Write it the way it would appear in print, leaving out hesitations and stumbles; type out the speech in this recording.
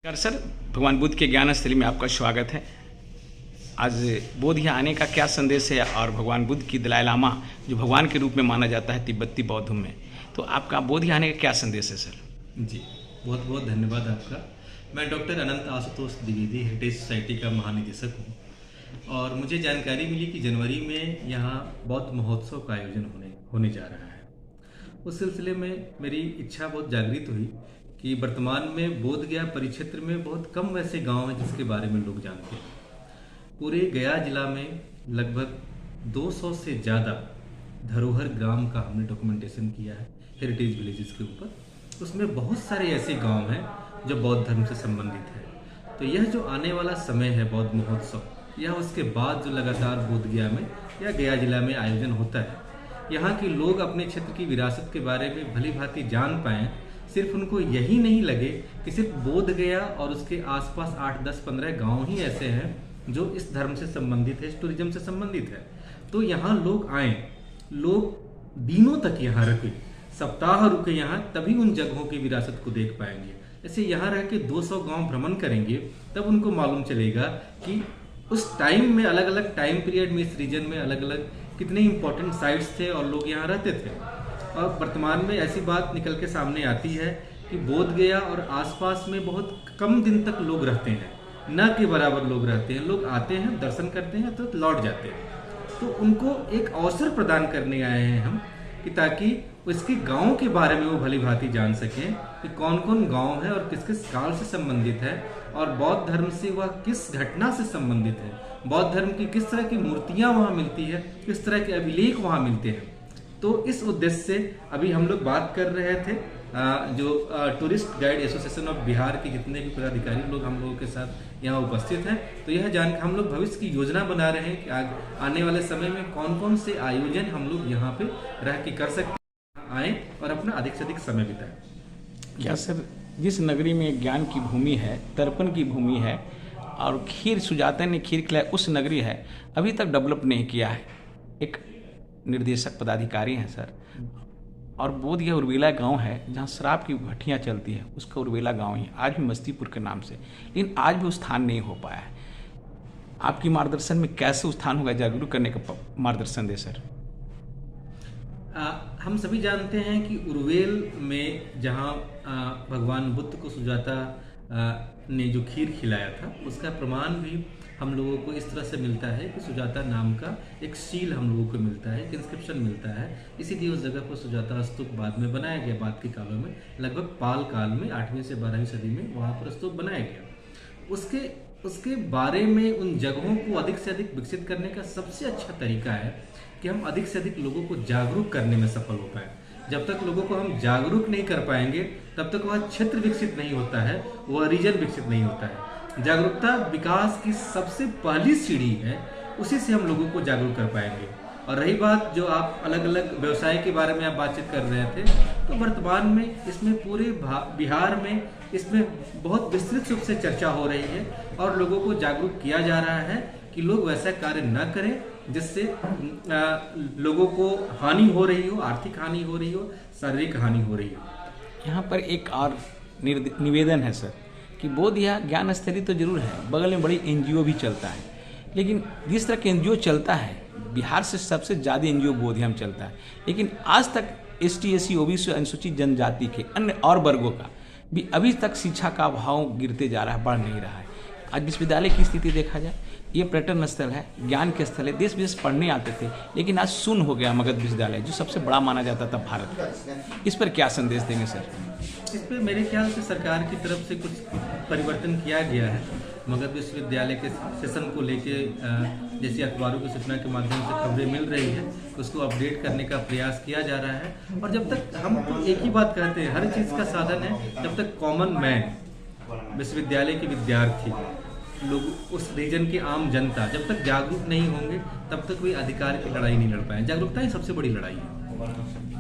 Sir, भगवान बुद्ध के ज्ञान स्थली में आपका स्वागत है। आज बोध यहाँ आने का क्या संदेश है और भगवान बुद्ध की दलाई लामा जो भगवान के रूप में माना जाता है तिब्बती बौद्धों में, तो आपका बोध यहाँ आने का क्या संदेश है सर? जी, बहुत बहुत धन्यवाद आपका। मैं डॉक्टर अनंत आशुतोष द्विवेदी हेरिटेज सोसाइटी का महानिदेशक हूँ और मुझे जानकारी मिली कि जनवरी में यहाँ बौद्ध महोत्सव का आयोजन होने जा रहा है। उस सिलसिले में मेरी इच्छा बहुत जागृत हुई कि वर्तमान में बोधगया परिक्षेत्र में बहुत कम वैसे गांव हैं जिसके बारे में लोग जानते हैं। पूरे गया जिला में लगभग 200 से ज़्यादा धरोहर ग्राम का हमने डॉक्यूमेंटेशन किया है हेरिटेज विलेजेस के ऊपर। उसमें बहुत सारे ऐसे गांव हैं जो बौद्ध धर्म से संबंधित है। तो यह जो आने वाला समय है बौद्ध महोत्सव, यह उसके बाद जो लगातार बोधगया में या गया जिला में आयोजन होता है, यहाँ के लोग अपने क्षेत्र की विरासत के बारे में भली भांति जान पाएँ। सिर्फ उनको यही नहीं लगे कि सिर्फ बोधगया और उसके आसपास 8, 10, 15 गांव ही ऐसे हैं जो इस धर्म से संबंधित है, इस टूरिज्म से संबंधित है। तो यहाँ लोग आएँ, लोग दिनों तक यहाँ रुके, सप्ताह रुके यहाँ, तभी उन जगहों की विरासत को देख पाएंगे। ऐसे यहाँ रह के 200 गांव भ्रमण करेंगे तब उनको मालूम चलेगा कि उस टाइम में अलग अलग टाइम पीरियड में इस रीजन में अलग अलग कितने इंपॉर्टेंट साइट्स थे और लोग यहाँ रहते थे। और वर्तमान में ऐसी बात निकल के सामने आती है कि बोधगया और आसपास में बहुत कम दिन तक लोग रहते हैं, न के बराबर लोग रहते हैं। लोग आते हैं, दर्शन करते हैं तो लौट जाते हैं। तो उनको एक अवसर प्रदान करने आए हैं हम कि ताकि उसके गांव के बारे में वो भली भांति जान सकें कि कौन कौन गांव है और किस किस काल से संबंधित है और बौद्ध धर्म से वह किस घटना से संबंधित है, बौद्ध धर्म की किस तरह की मूर्तियाँ वहाँ मिलती है, किस तरह के अभिलेख वहाँ मिलते हैं। तो इस उद्देश्य से अभी हम लोग बात कर रहे थे जो tourist guide association of Bihar के जितने भी पदाधिकारी लोग हम लोगों के साथ यहाँ उपस्थित हैं, तो यह जान हम लोग भविष्य की योजना बना रहे हैं कि आने वाले समय में कौन कौन से आयोजन हम लोग यहाँ पे रह के कर सकते हैं, आएँ और अपना अधिक से अधिक समय बिताएं। क्या सर, जिस नगरी में ज्ञान की भूमि है, तर्पण की भूमि है और खीर सुजाता ने खीर खिलाया, उस नगरी है, अभी तक डेवलप नहीं किया है। एक निर्देशक पदाधिकारी हैं सर, और बोध यह उर्वेला गांव है जहां शराब की भट्टियां चलती है, उसका उर्वेला गांव ही आज भी मस्तीपुर के नाम से, लेकिन आज भी उत्थान नहीं हो पाया है। आपकी मार्गदर्शन में कैसे उत्थान होगा, जागरूक करने का मार्गदर्शन दे सर। हम सभी जानते हैं कि उर्वेल में जहां भगवान बुद्ध को सुजाता ने जो खीर खिलाया था, उसका प्रमाण भी हम लोगों को इस तरह से मिलता है कि सुजाता नाम का एक सील हम लोगों को मिलता है, एक इंस्क्रिप्शन मिलता है। इसीलिए उस जगह पर सुजाता स्तूप बाद में बनाया गया, बाद के कालों में, लगभग पाल काल में 8वीं से 12वीं सदी में वहाँ पर स्तूप बनाया गया। उसके बारे में उन जगहों को अधिक से अधिक विकसित करने का सबसे अच्छा तरीका है कि हम अधिक से अधिक लोगों को जागरूक करने में सफल हो पाए। जब तक लोगों को हम जागरूक नहीं कर पाएंगे तब तक वह क्षेत्र विकसित नहीं होता है, वह रीजन विकसित नहीं होता है। जागरूकता विकास की सबसे पहली सीढ़ी है, उसी से हम लोगों को जागरूक कर पाएंगे। और रही बात जो आप अलग अलग व्यवसाय के बारे में आप बातचीत कर रहे थे, तो वर्तमान में इसमें पूरे बिहार में इसमें बहुत विस्तृत रूप से चर्चा हो रही है और लोगों को जागरूक किया जा रहा है कि लोग वैसा कार्य न करें जिससे लोगों को हानि हो रही हो, आर्थिक हानि हो रही हो, शारीरिक हानि हो रही हो। यहाँ पर एक और निवेदन है सर कि बोध या ज्ञान स्थली तो जरूर है, बगल में बड़ी एनजीओ भी चलता है, लेकिन जिस तरह के एनजीओ चलता है, बिहार से सबसे ज़्यादा एनजीओ बोधगया में चलता है, लेकिन आज तक ST SC OBC अनुसूचित जनजाति के अन्य और वर्गों का भी अभी तक शिक्षा का अभाव गिरते जा रहा है, बढ़ नहीं रहा है। आज विश्वविद्यालय की स्थिति देखा जाए, ये पर्यटन स्थल है, ज्ञान के स्थल है, देश विदेश पढ़ने आते थे, लेकिन आज शून्य हो गया मगध विश्वविद्यालय, जो सबसे बड़ा माना जाता था भारत का। इस पर क्या संदेश देंगे सर? इस पर मेरे ख्याल से सरकार की तरफ से कुछ परिवर्तन किया गया है। मगध विश्वविद्यालय के सेशन को लेके जैसे अखबारों की सूचना के माध्यम से खबरें मिल रही है, उसको अपडेट करने का प्रयास किया जा रहा है। और जब तक हम तो एक ही बात कहते हैं, हर चीज़ का साधन है, जब तक कॉमन मैन, विश्वविद्यालय के विद्यार्थी लोग, उस रीजन की आम जनता जब तक जागरूक नहीं होंगे तब तक कोई अधिकार की लड़ाई नहीं लड़ पाए। जागरूकता ही सबसे बड़ी लड़ाई है।